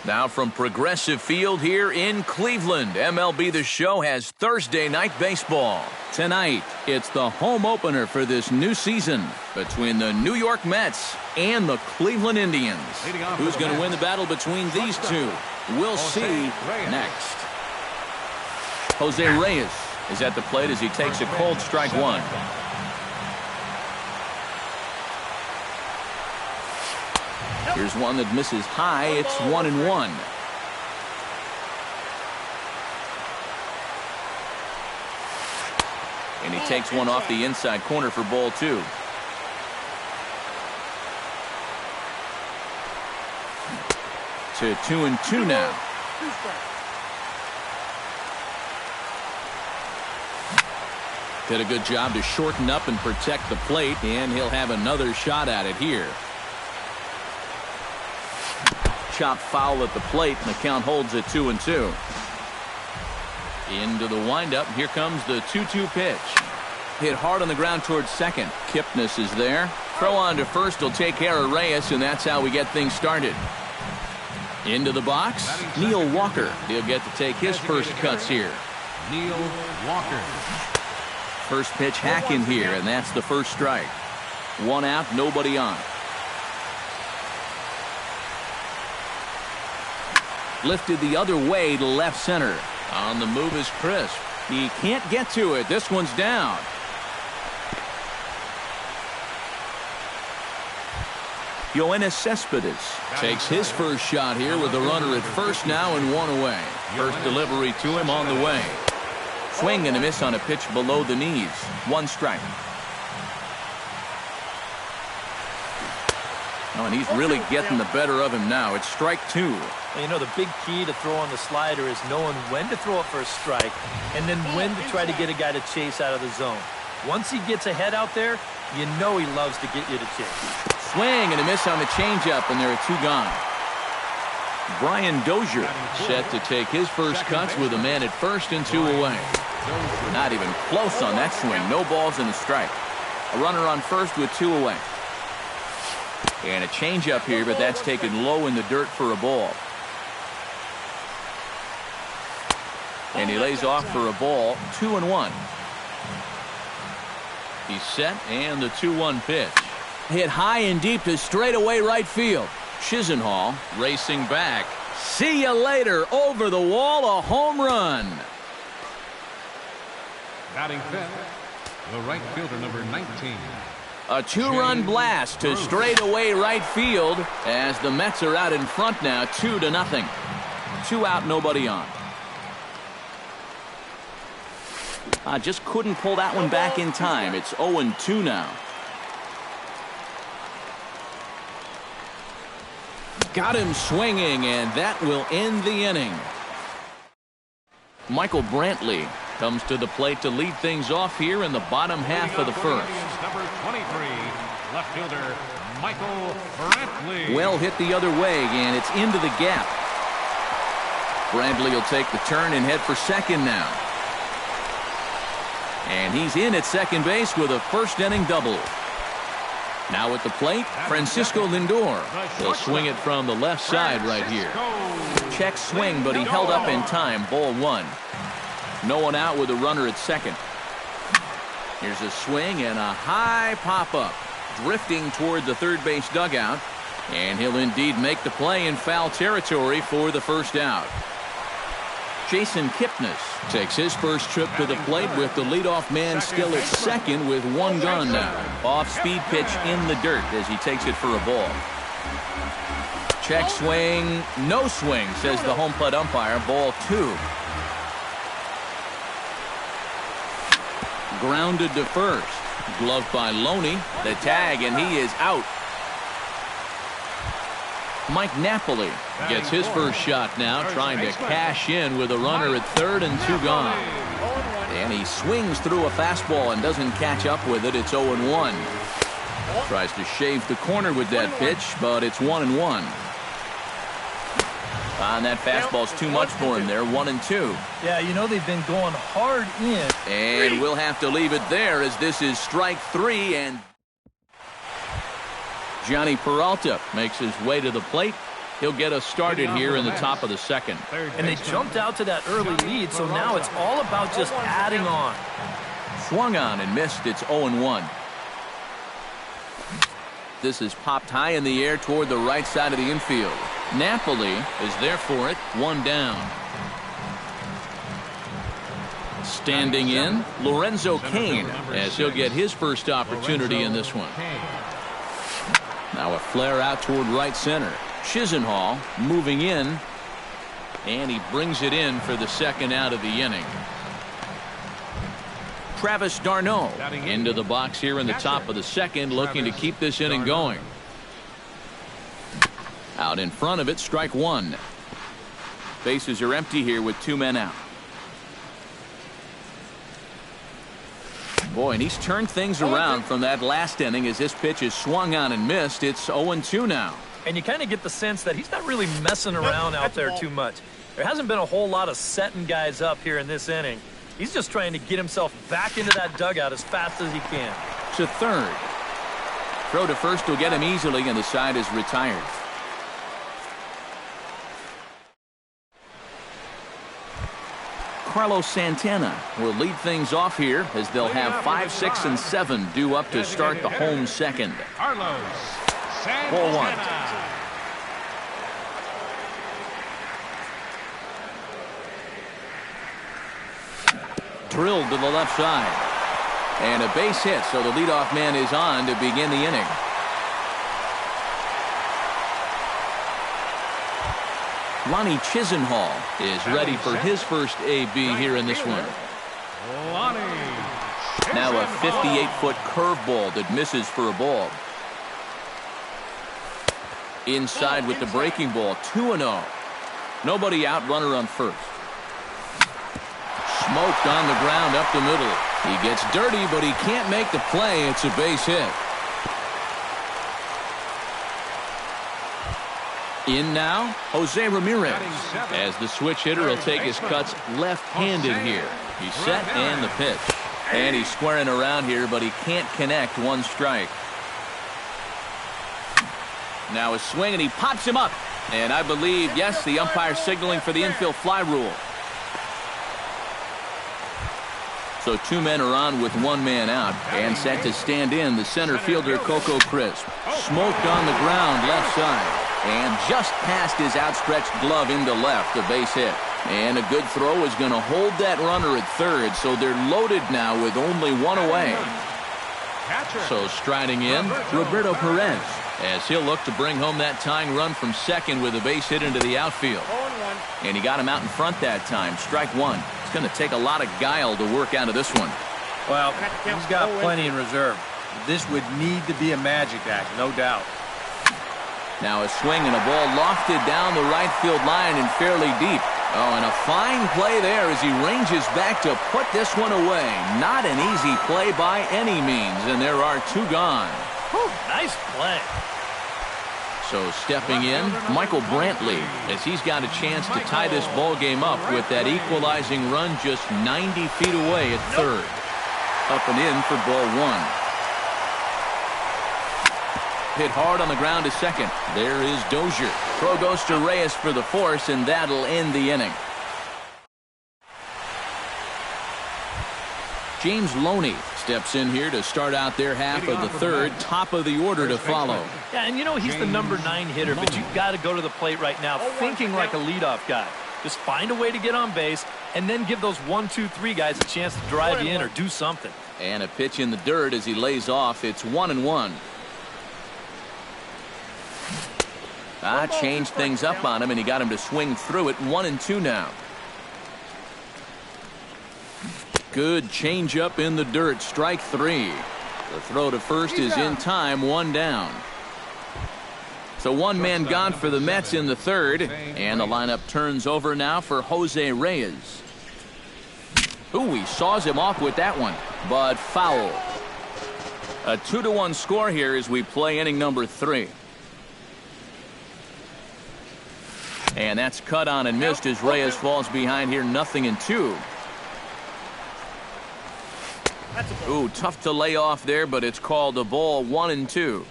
Now from Progressive Field here in Cleveland, MLB The Show has Thursday night baseball. Tonight, it's the home opener for this new season between the New York Mets and the Cleveland Indians. Who's going to win the battle between these two? We'll see next. Jose Reyes is at the plate as he takes a cold strike one. Here's one that misses high. It's 1-1. And he takes one off the inside corner for ball 2. To 2-2 now. Did a good job to shorten up and protect the plate, and he'll have another shot at it here. Chop foul at the plate, and the count holds at 2-2. Into the windup. Here comes the 2-2 pitch. Hit hard on the ground towards second. Kipnis is there. Throw on to first will take care of Reyes, and that's how we get things started. Into the box, Neil Walker. He'll get to take his first cuts here. Neil Walker. First pitch hack in here, and that's the first strike. One out, nobody on. Lifted the other way to left center. On the move is Crisp. He can't get to it. This one's down. Yoenis Cespedes takes his first shot here with the runner at first now and one away. First delivery to him on the way. Swing and a miss on a pitch below the knees. One strike. Oh, and he's really getting the better of him now. It's strike 2. Well, you know, the big key to throw on the slider is knowing when to throw it for a strike and then when to try to get a guy to chase out of the zone. Once he gets ahead out there, you know he loves to get you to chase. Swing and a miss on the changeup, and there are 2 gone. Brian Dozier set to take his first cuts with a man at first and 2 away. Not even close on that swing. No balls and a strike. A runner on first with 2 away. And a changeup here, but that's taken low in the dirt for a ball. And he lays off for a ball. 2-1. He's set, and the 2-1 pitch. Hit high and deep to straightaway right field. Chisenhall racing back. See you later. Over the wall, a home run. Batting fifth, the right fielder, number 19. A 2-run blast to straightaway right field as the Mets are out in front now, 2-0. 2 out, nobody on. Just couldn't pull that one back in time. It's 0-2 now. Got him swinging, and that will end the inning. Michael Brantley comes to the plate to lead things off here in the bottom half of the first. Number 23, left fielder Michael Brantley. Well hit the other way, and it's into the gap. Brantley will take the turn and head for second now. And he's in at second base with a first inning double. Now at the plate, Francisco Lindor will swing it from the left side right here. Check swing, but he held up in time. Ball 1. No one out with a runner at second. Here's a swing and a high pop-up. Drifting toward the third base dugout. And he'll indeed make the play in foul territory for the first out. Jason Kipnis takes his first trip to the plate with the leadoff man still at second with 1 gone now. Off-speed pitch in the dirt as he takes it for a ball. Check swing, no swing, says the home plate umpire. Ball 2. Grounded to first. Gloved by Loney. The tag, and he is out. Mike Napoli gets his first shot now, trying to cash in with a runner at third and 2 gone. And he swings through a fastball and doesn't catch up with it. It's 0-1. Tries to shave the corner with that pitch, but it's 1-1. And that fastball's too much for him there. 1-2. Yeah, you know, they've been going hard in. And we'll have to leave it there as this is strike 3. And Johnny Peralta makes his way to the plate. He'll get us started here in the top of the second. And they jumped out to that early lead, so now it's all about just adding on. Swung on and missed. It's 0-1. This is popped high in the air toward the right side of the infield. Napoli is there for it. 1 down. Standing in, Lorenzo Cain, as he'll get his first opportunity in this one. Now a flare out toward right center. Chisenhall moving in, and he brings it in for the second out of the inning. Travis d'Arnaud into the box here in the top of the second, looking to keep this inning going. Out in front of it, strike one. Bases are empty here with 2 men out. Boy, and he's turned things around from that last inning as this pitch is swung on and missed. It's 0-2 now. And you kind of get the sense that he's not really messing around out there too much. There hasn't been a whole lot of setting guys up here in this inning. He's just trying to get himself back into that dugout as fast as he can. To third. Throw to first will get him easily, and the side is retired. Carlos Santana will lead things off here as they'll have 5, 6, and 7 due up to start the home second. Carlos Santana. Ball 1. Drilled to the left side. And a base hit, so the leadoff man is on to begin the inning. Lonnie Chisenhall is ready for his first AB here in this one. Now a 58-foot curveball that misses for a ball. Inside with the breaking ball, 2-0. Nobody out, runner on first. Smoked on the ground up the middle. He gets dirty, but he can't make the play. It's a base hit. In now, Jose Ramirez, as the switch hitter will take his cuts left-handed here. He's set and the pitch. And he's squaring around here, but he can't connect. 1 strike. Now a swing, and he pops him up. And I believe, yes, the umpire signaling for the infield fly rule. So 2 men are on with 1 man out, and set to stand in the center fielder Coco Crisp. Smoked on the ground left side, and just past his outstretched glove into left, a base hit. And a good throw is going to hold that runner at third, so they're loaded now with only 1 away. So striding in, Roberto Perez, as he'll look to bring home that tying run from second with a base hit into the outfield. And he got him out in front that time. Strike 1. It's going to take a lot of guile to work out of this one. Well, he's got plenty in reserve. This would need to be a magic act, no doubt. Now a swing and a ball lofted down the right field line and fairly deep. Oh, and a fine play there as he ranges back to put this one away. Not an easy play by any means, and there are 2 gone. Whew, nice play. So stepping in, Michael Brantley, as he's got a chance to tie this ball game up with that equalizing run just 90 feet away at third. Up and in for ball 1. Hit hard on the ground to second. There is Dozier. Throw goes to Reyes for the force, and that'll end the inning. James Loney steps in here to start out their half of the third. Top of the order to follow. Yeah, and you know he's the number 9 hitter, but you've got to go to the plate right now thinking like a leadoff guy. Just find a way to get on base, and then give those 1, 2, 3 guys a chance to drive you in or do something. And a pitch in the dirt as he lays off. It's 1-1. Changed things up on him, and he got him to swing through it. 1-2 now. Good changeup in the dirt. Strike 3. The throw to first is in time. 1 down. So 1 man gone for the Mets in the third, and the lineup turns over now for Jose Reyes. Ooh, he saws him off with that one, but foul. A 2-1 score here as we play inning number 3. And that's cut on and missed as Reyes falls behind here. 0-2. Ooh, tough to lay off there, but it's called a ball. 1-2.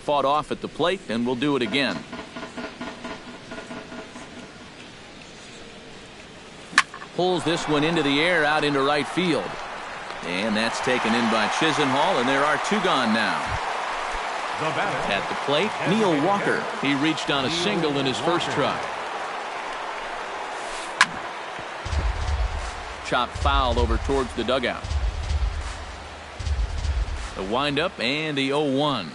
fought off at the plate and will do it again. Pulls this one into the air out into right field. And that's taken in by Chisenhall, and there are 2 gone now. At the plate, Neil Walker. He reached on a single in his first try. Chopped foul over towards the dugout. The windup and the 0-1.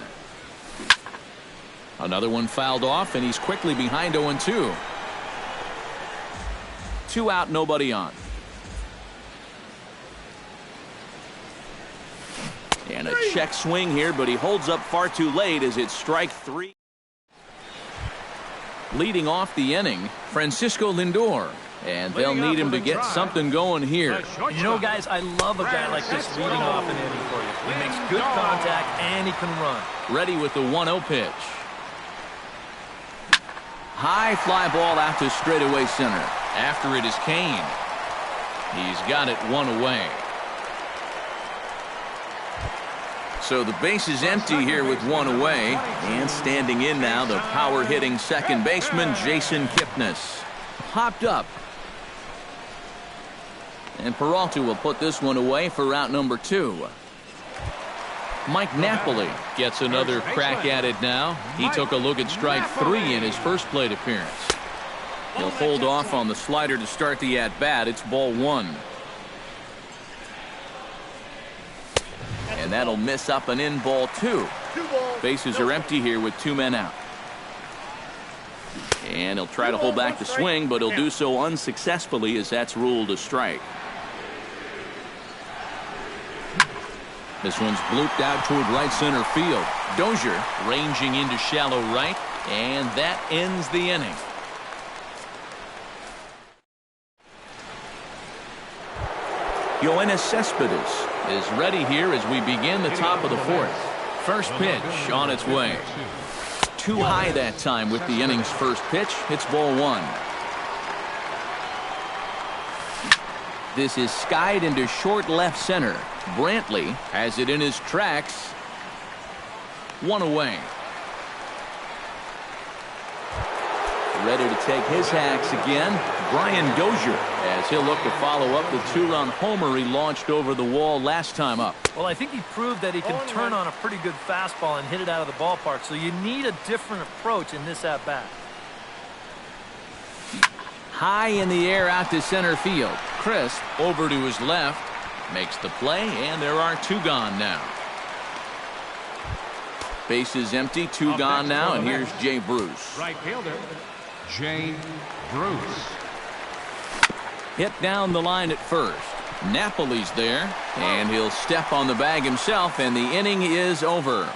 Another one fouled off, and he's quickly behind 0-2. 2 out, nobody on. And a check swing here, but he holds up far too late as it's strike 3. Leading off the inning, Francisco Lindor. And they'll need him to get something going here. You know, guys, I love a guy like this leading off an inning for you. He makes good contact, and he can run. Ready with the 1-0 pitch. High fly ball out to straightaway center. After it is Kane. He's got it 1 away. So the base is empty here with 1 away. And standing in now, the power-hitting second baseman, Jason Kipnis. Popped up. And Peralta will put this one away for route number 2. Mike Napoli gets another crack at it now. He took a look at strike 3 in his first plate appearance. He'll hold off on the slider to start the at-bat. It's ball 1. And that'll miss up and in ball 2. Bases are empty here with 2 men out. And he'll try to hold back the swing, but he'll do so unsuccessfully as that's ruled a strike. This one's blooped out toward right center field. Dozier ranging into shallow right, and that ends the inning. Yoenis Cespedes is ready here as we begin the top of the 4th. First pitch on its way. Too high that time with the inning's first pitch. It's ball 1. This is skied into short left center. Brantley has it in his tracks. 1 away. Ready to take his hacks again, Brian Dozier, as he'll look to follow up the 2-run homer he launched over the wall last time up. Well, I think he proved that he can turn on a pretty good fastball and hit it out of the ballpark, so you need a different approach in this at-bat. High in the air out to center field. Crisp over to his left. Makes the play, and there are 2 gone now. Bases empty, 2 gone now, and here's Jay Bruce. Right fielder, Jay Bruce. Hit down the line at first. Napoli's there, and he'll step on the bag himself, and the inning is over.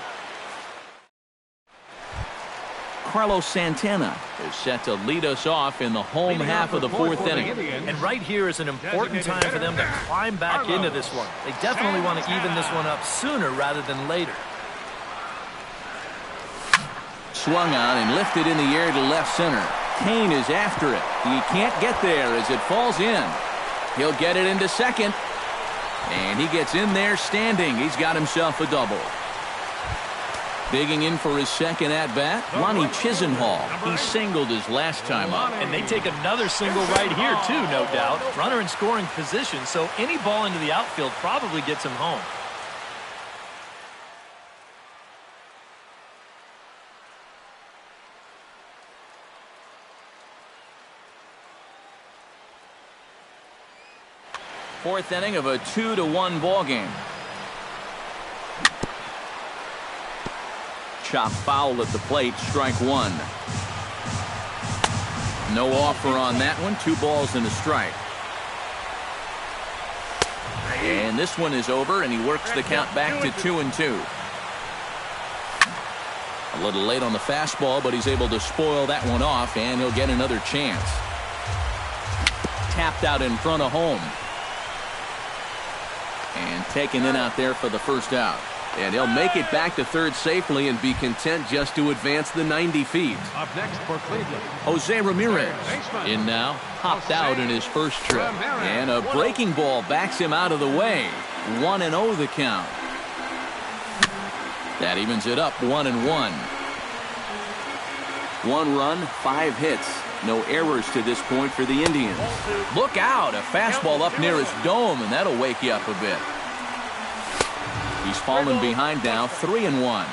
Carlos Santana is set to lead us off in the home half of the 4th inning. And right here is an important time for them to climb back into this one. They definitely want to even this one up sooner rather than later. Swung on and lifted in the air to left center. Kane is after it. He can't get there as it falls in. He'll get it into second. And he gets in there standing. He's got himself a double. Digging in for his second at-bat, Lonnie Chisenhall. He singled his last time up. And they take another single right here, too, no doubt. Runner in scoring position, so any ball into the outfield probably gets him home. Fourth inning of a 2-1 ball game. Chop foul at the plate, strike 1. No offer on that one. 2 balls and a strike. And this one is over, and he works the count back to 2-2. A little late on the fastball, but he's able to spoil that one off, and he'll get another chance. Tapped out in front of home. And taken in out there for the first out. And he'll make it back to third safely and be content just to advance the 90 feet. Up next for Cleveland, Jose Ramirez in now, hopped out in his first trip. And a breaking ball backs him out of the way. 1-0 the count. That evens it up 1-1. 1 run, 5 hits. No errors to this point for the Indians. Look out, a fastball up near his dome, and that'll wake you up a bit. He's fallen behind now, 3-1.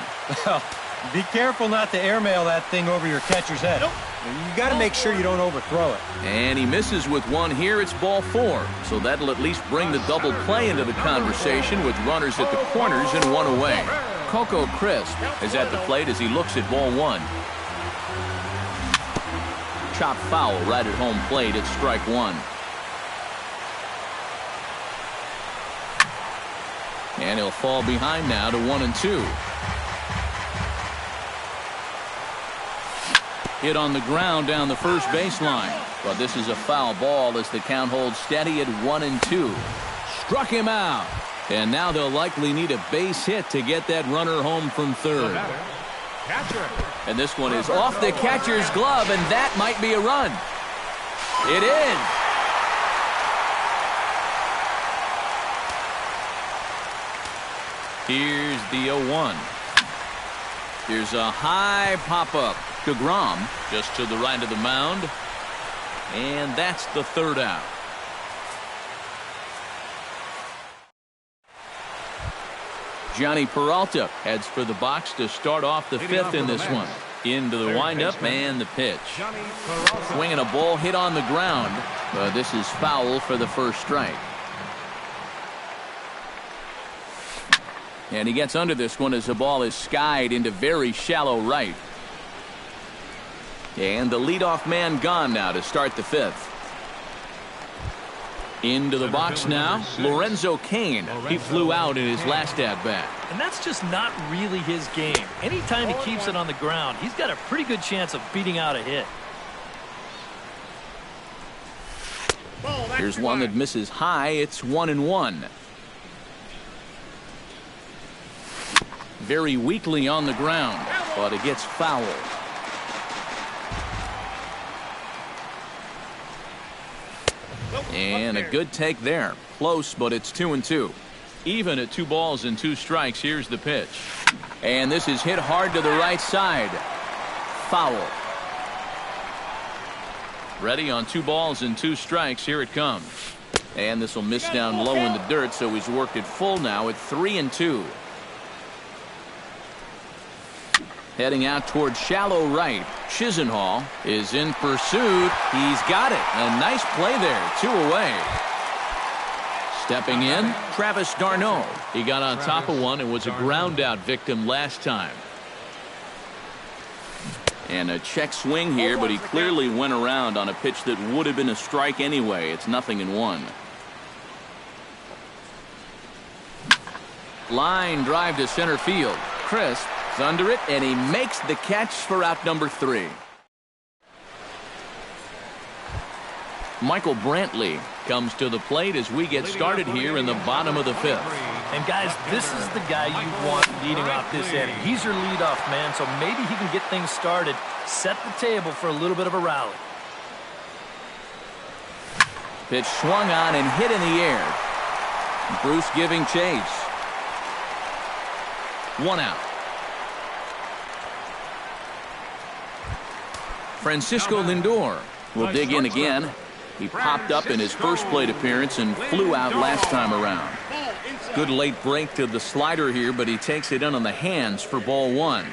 Be careful not to airmail that thing over your catcher's head. You got to make sure you don't overthrow it. And he misses with 1 here. It's ball 4. So that'll at least bring the double play into the conversation with runners at the corners and 1 away. Coco Crisp is at the plate as he looks at ball 1. Chop foul right at home plate. It's strike 1. And he'll fall behind now to 1-2. Hit on the ground down the first baseline. But this is a foul ball as the count holds steady at 1-2. Struck him out. And now they'll likely need a base hit to get that runner home from third. And this one is off the catcher's glove, and that might be a run. It is. Here's the 0-1. Here's a high pop-up. DeGrom just to the right of the mound. And that's the 3rd out. Johnny Peralta heads for the box to start off the 5th in this one. Into the windup and the pitch. Swinging a ball hit on the ground. But this is foul for the first strike. And he gets under this one as the ball is skied into very shallow right. And the leadoff man gone now to start the 5th. Into the box now, Lorenzo Cain. He flew out in his last at-bat. And that's just not really his game. Anytime he keeps it on the ground, he's got a pretty good chance of beating out a hit. Here's one that misses high. It's 1-1. Very weakly on the ground, but it gets foul. And a good take there. Close, but it's 2-2. Even at 2 balls and 2 strikes. Here's the pitch. And this is hit hard to the right side. Foul. Ready on 2 balls and 2 strikes. Here it comes. And this will miss down low in the dirt, so he's worked it full now at 3-2. Heading out towards shallow right. Chisenhall is in pursuit. He's got it. A nice play there. 2 away. Stepping in, Travis d'Arnaud. He got on top of one and was a ground out victim last time. And a check swing here, but he clearly went around on a pitch that would have been a strike anyway. It's 0-1. Line drive to center field. Crisp is under it, and he makes the catch for out number 3. Michael Brantley comes to the plate as we get started here in the bottom of the 5th. And guys, this is the guy you want leading off this inning. He's your leadoff man, so maybe he can get things started, set the table for a little bit of a rally. Pitch swung on and hit in the air. Bruce giving chase. 1 out. Francisco Lindor will dig in again. He popped up in his first plate appearance and flew out last time around. Good late break to the slider here, but he takes it in on the hands for ball 1.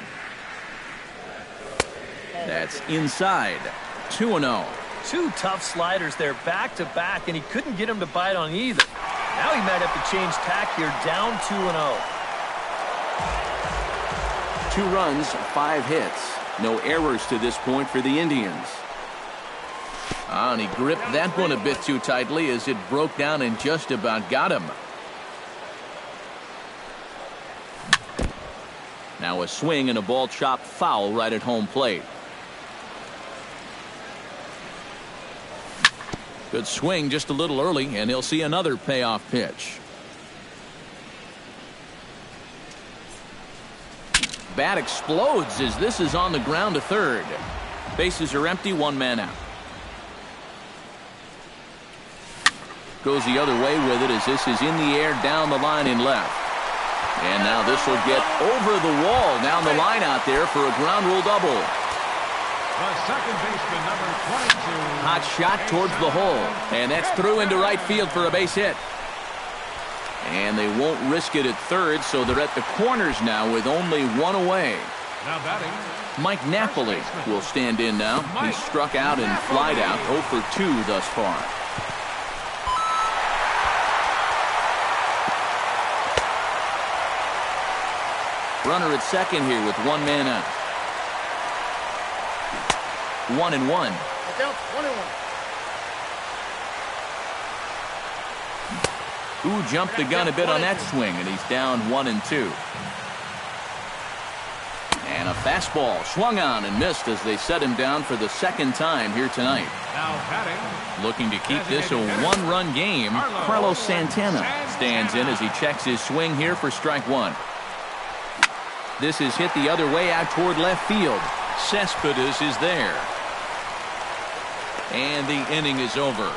That's inside. 2-0. 2 tough sliders there back to back, and he couldn't get him to bite on either. Now he might have to change tack here, down 2-0. 2 runs, 5 hits. No errors to this point for the Indians. And he gripped that one a bit too tightly as it broke down and just about got him. Now a swing and a ball chopped foul right at home plate. Good swing just a little early, and he'll see another payoff pitch. Bat explodes as this is on the ground to third. Bases are empty, 1 man out. Goes the other way with it as this is in the air down the line in left. And now this will get over the wall down the line out there for a ground rule double. The second baseman, number 22. Hot shot towards the hole, and that's through into right field for a base hit. And they won't risk it at third, so they're at the corners now with only one away. Now batting, Mike Napoli will stand in now. He struck out and flied out, 0 for 2 thus far. Runner at second here with one man out. 1-1. Ooh, jumped the gun a bit on that swing, and he's down 1-2. And a fastball swung on and missed as they set him down for the second time here tonight. now batting. Looking to keep this a one-run game, Carlos Santana stands in as he checks his swing here for strike one. This is hit the other way out toward left field. Cespedes is there. And the inning is over.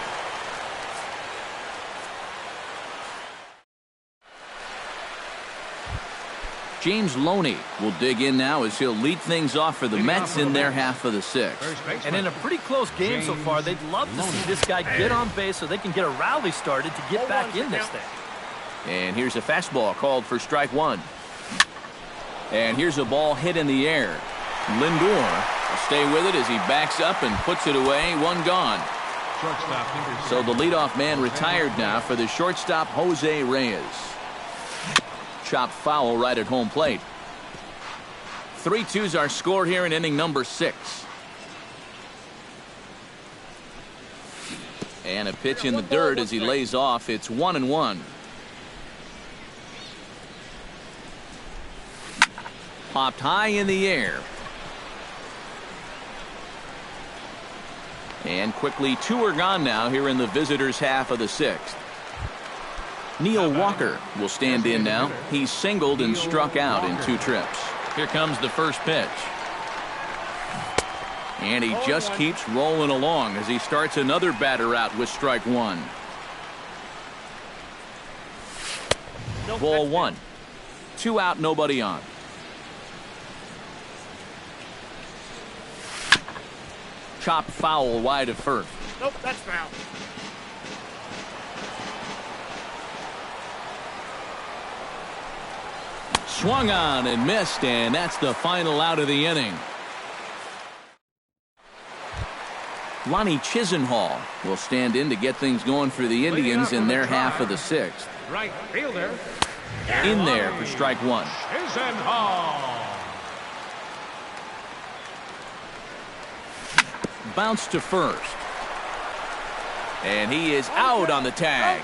James Loney will dig in now as he'll lead things off for the Mets in their half of the sixth. And in a pretty close game so far, they'd love to see this guy get on base so they can get a rally started to get back in this thing. And here's a fastball called for strike one. And here's a ball hit in the air. Lindor will stay with it as he backs up and puts it away. One gone. So the leadoff man retired now for the shortstop, Jose Reyes. Chopped foul right at home plate. 3-2's our score here in inning number 6. And a pitch in the dirt as he lays off. It's 1-1. Popped high in the air. And quickly 2 are gone now here in the visitors' half of the 6th. Neil Walker will stand in now. He's singled and struck out in 2 trips. Here comes the first pitch. And he just keeps rolling along as he starts another batter out with strike one. Ball 1. 2 out, nobody on. Chopped foul wide of first. Nope, that's foul. Swung on and missed, and that's the final out of the inning. Lonnie Chisenhall will stand in to get things going for the Indians in their half of the 6th. Right fielder. In there for strike one. Chisenhall. Bounce to first. And he is out on the tag.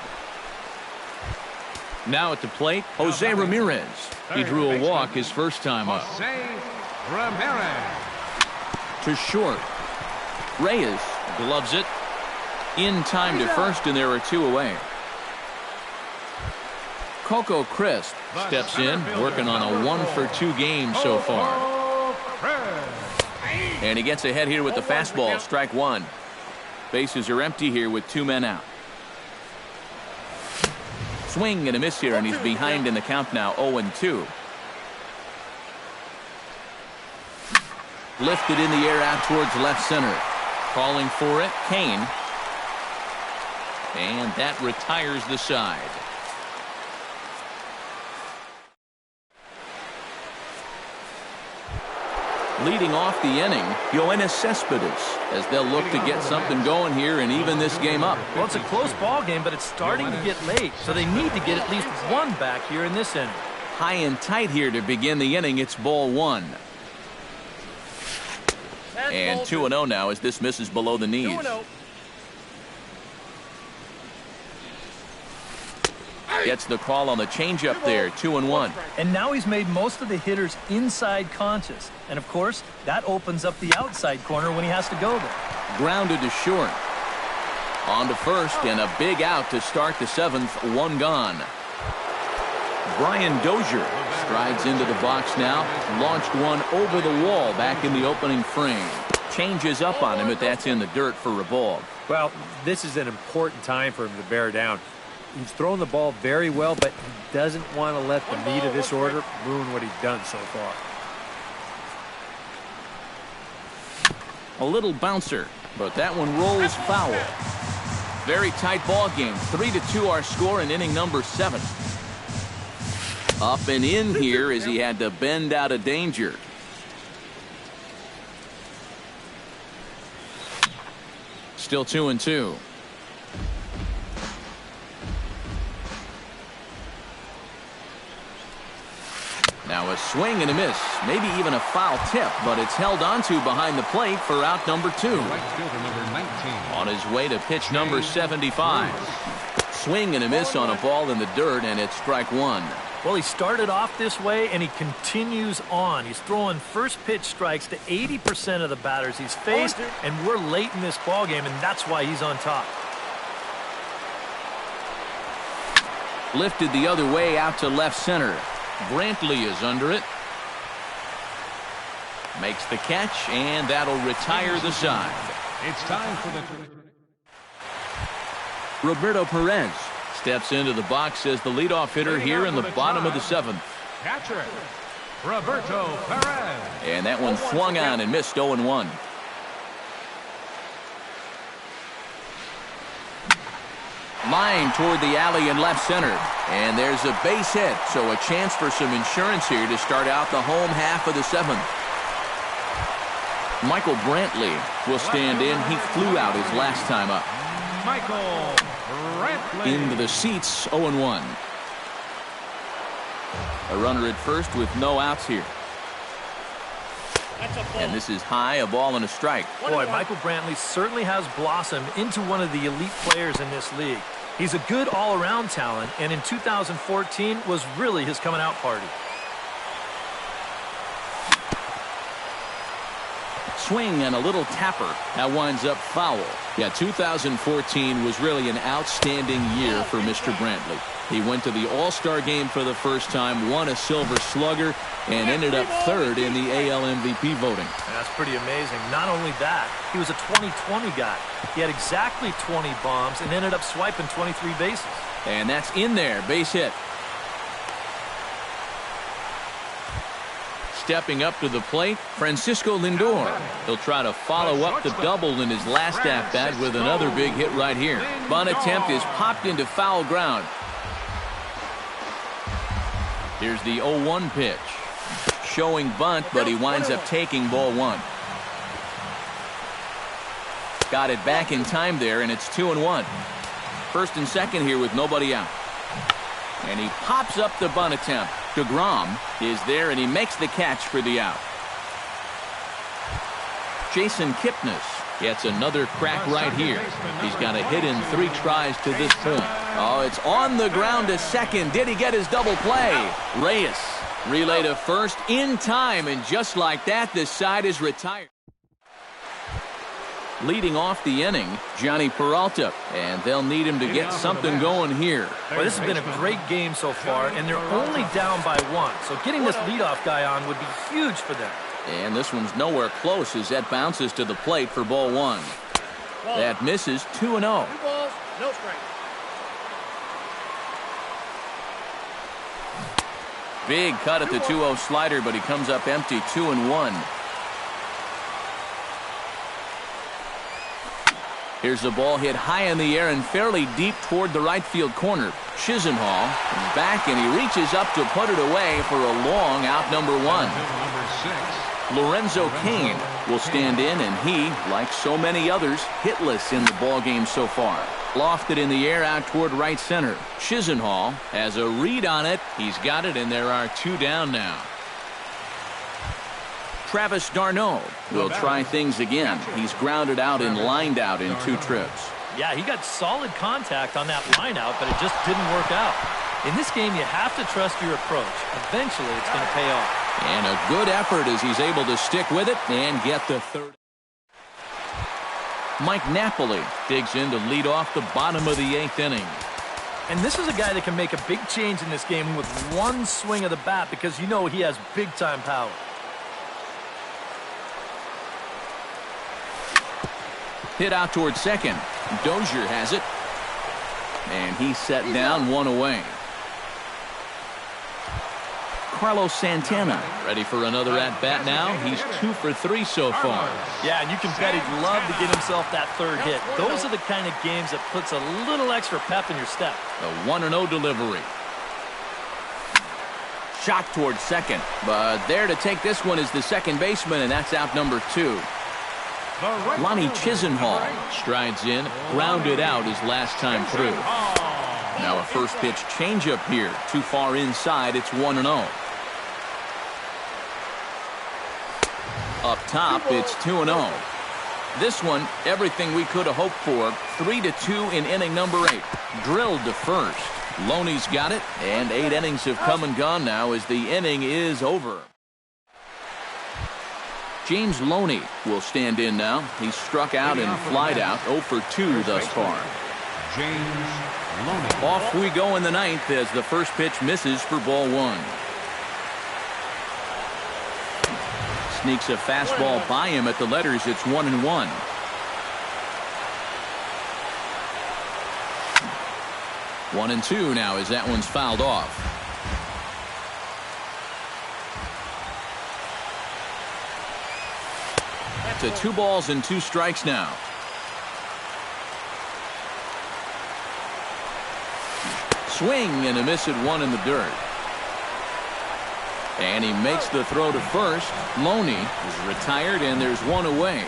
Now at the plate, Jose Ramirez. He drew a walk his first time up. Jose Ramirez. To short. Reyes gloves it. In time to first, and there are 2 away. Coco Crisp steps in, working on a 1-for-2 game so far. And he gets ahead here with the fastball, strike one. Bases are empty here with 2 men out. Swing and a miss here, and he's behind in the count now, 0-2. Lifted in the air out towards left center. Calling for it, Kane. And that retires the side. Leading off the inning, Yoenis Cespedes, as they'll look to get something going here and even this game up. Well, it's a close ball game, but it's starting to get late, so they need to get at least one back here in this inning. High and tight here to begin the inning. It's ball 1. And 2-0 now as this misses below the knees. 2-0. Gets the call on the changeup there, 2-1. And now he's made most of the hitters inside conscious. And, of course, that opens up the outside corner when he has to go there. Grounded to short. On to first, and a big out to start the 7th, 1 gone. Brian Dozier strides into the box now. Launched one over the wall back in the opening frame. Changes up on him, but that's in the dirt for a ball. Well, this is an important time for him to bear down. He's thrown the ball very well, but he doesn't want to let the meat of this order ruin what he's done so far. A little bouncer, but that one rolls foul. Very tight ball game. 3-2 our score in inning number 7. Up and in here as he had to bend out of danger. Still 2-2. Now a swing and a miss, maybe even a foul tip, but it's held onto behind the plate for out number 2. Right fielder number 19. On his way to pitch number 75. Swing and a miss on a ball in the dirt, and it's strike 1. Well, he started off this way, and he continues on. He's throwing first pitch strikes to 80% of the batters he's faced, and we're late in this ball game, and that's why he's on top. Lifted the other way out to left center. Brantley is under it. Makes the catch, and that'll retire the side. It's time for the... Roberto Perez steps into the box as the leadoff hitter here in the bottom of the 7th. Catcher, Roberto Perez. And that one swung on and missed 0-1. Line toward the alley in left center. And there's a base hit, so a chance for some insurance here to start out the home half of the 7th. Michael Brantley will stand in. He flew out his last time up. Michael Brantley. Into the seats, 0-1. A runner at first with no outs here. And this is high, a ball and a strike. Boy, Michael Brantley certainly has blossomed into one of the elite players in this league. He's a good all-around talent, and in 2014 was really his coming-out party. Swing and a little tapper. That winds up foul. Yeah, 2014 was really an outstanding year for Mr. Brantley. He went to the All-Star game for the first time, won a Silver Slugger, and ended up 3rd in the AL MVP voting. That's pretty amazing. Not only that, he was a 20-20 guy. He had exactly 20 bombs and ended up swiping 23 bases. And that's in there, base hit. Stepping up to the plate, Francisco Lindor. He'll try to follow up the double in his last at-bat with another big hit right here. Bunt attempt is popped into foul ground. Here's the 0-1 pitch. Showing bunt, but he winds up taking ball 1. Got it back in time there, and it's 2-1. First and second here with nobody out. And he pops up the bunt attempt. DeGrom is there, and he makes the catch for the out. Jason Kipnis gets another crack right here. He's got a hit in 3 tries to this point. Oh, it's on the ground to second. Did he get his double play? Reyes relay to first in time, and just like that, this side is retired. Leading off the inning, Johnny Peralta, and they'll need him to get something going here. Well, this has been a great game so far, and they're only down by 1, so getting this leadoff guy on would be huge for them. And this one's nowhere close as that bounces to the plate for ball 1. That misses 2-0. 2 balls, no strike. Big cut at the 2-0 slider, but he comes up empty, 2-1. Here's the ball hit high in the air and fairly deep toward the right field corner. Chisenhall is back, and he reaches up to put it away for a long out number 1. Lorenzo Cain will stand in, and he, like so many others, hitless in the ball game so far. Lofted in the air out toward right center. Chisenhall has a read on it. He's got it, and there are 2 down now. Travis d'Arnaud will try things again. He's grounded out and lined out in 2 trips. Yeah, he got solid contact on that line out, but it just didn't work out. In this game, you have to trust your approach. Eventually, it's going to pay off. And a good effort as he's able to stick with it and get the 3rd. Mike Napoli digs in to lead off the bottom of the 8th inning. And this is a guy that can make a big change in this game with 1 swing of the bat, because you know he has big-time power. Hit out towards second. Dozier has it. And he's set down 1 away. Carlos Santana. Ready for another at-bat now. He's 2 for 3 so far. Yeah, and you can bet he'd love to get himself that third hit. Those are the kind of games that puts a little extra pep in your step. The 1-0 delivery. Shot towards second. But there to take this one is the second baseman, and that's out number 2. Lonnie Chisenhall strides in, grounded out his last time through. Now a first pitch changeup here. Too far inside, it's 1-0. Up top, it's 2-0. This one, everything we could have hoped for. 3-2 in inning number 8. Drilled to first. Loney's got it, and 8 innings have come and gone now as the inning is over. James Loney will stand in now. He's struck out and flied out, 0 for 2 thus far. James Loney. Off we go in the 9th as the first pitch misses for ball 1. Sneaks a fastball by him at the letters. It's 1-1. One and 2 now as that one's fouled off. To 2 balls and 2 strikes now. Swing and a miss at 1 in the dirt. And he makes the throw to first. Loney is retired, and there's 1 away.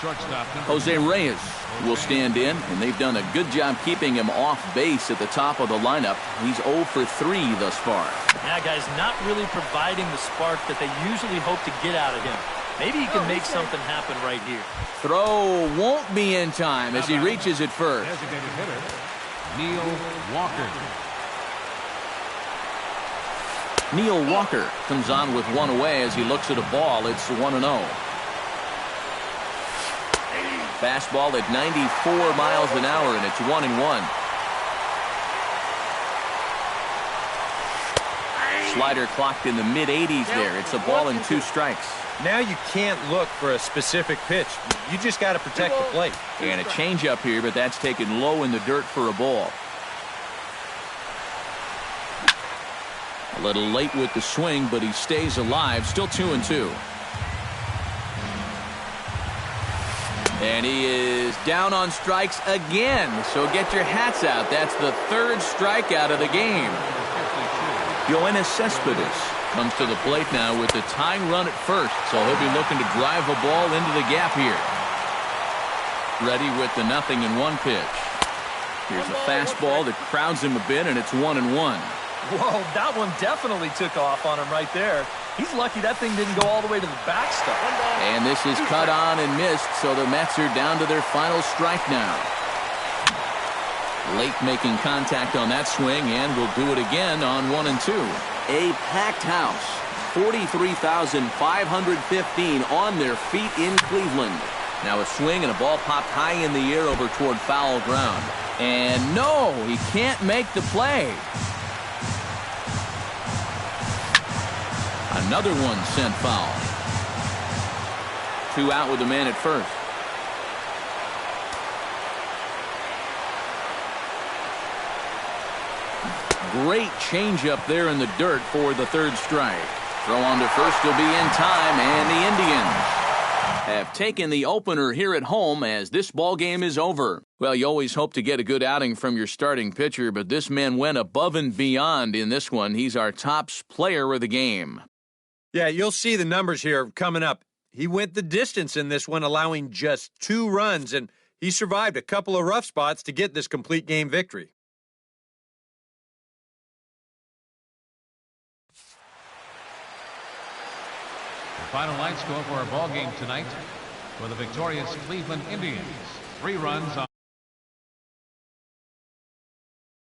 Shortstop Jose Reyes will stand in, and they've done a good job keeping him off base at the top of the lineup. He's 0 for 3 thus far. Yeah, guys, not really providing the spark that they usually hope to get out of him. Maybe he can make something happen right here. Throw won't be in time as he reaches it first. designated hitter, Neil Walker. Neil Walker comes on with 1 away as he looks at a ball. It's 1-0. Fastball at 94 miles an hour, and it's 1-1. Slider clocked in the mid-80s there. It's a ball and 2 strikes. Now you can't look for a specific pitch. You just got to protect the plate. And a changeup here, but that's taken low in the dirt for a ball. A little late with the swing, but he stays alive. Still 2-2. And he is down on strikes again. So get your hats out. That's the 3rd strikeout of the game. Yoenis Cespedes comes to the plate now with the tying run at first. So he'll be looking to drive a ball into the gap here. Ready with the 0-1 pitch. Here's a fastball that crowds him a bit, and it's 1-1. Whoa, that one definitely took off on him right there. He's lucky that thing didn't go all the way to the backstop. And this is cut on and missed, so the Mets are down to their final strike now. Late making contact on that swing, and will do it again on 1 and 2. A packed house. 43,515 on their feet in Cleveland. Now a swing and a ball popped high in the air over toward foul ground. And no, he can't make the play. Another one sent foul. 2 out with the man at first. Great changeup there in the dirt for the 3rd strike. Throw on to first will be in time, and the Indians have taken the opener here at home as this ball game is over. Well, you always hope to get a good outing from your starting pitcher, but this man went above and beyond in this one. He's our top player of the game. Yeah, you'll see the numbers here coming up. He went the distance in this one, allowing just 2 runs, and he survived a couple of rough spots to get this complete game victory. The final line score for our ball game tonight for the victorious Cleveland Indians. 3 runs on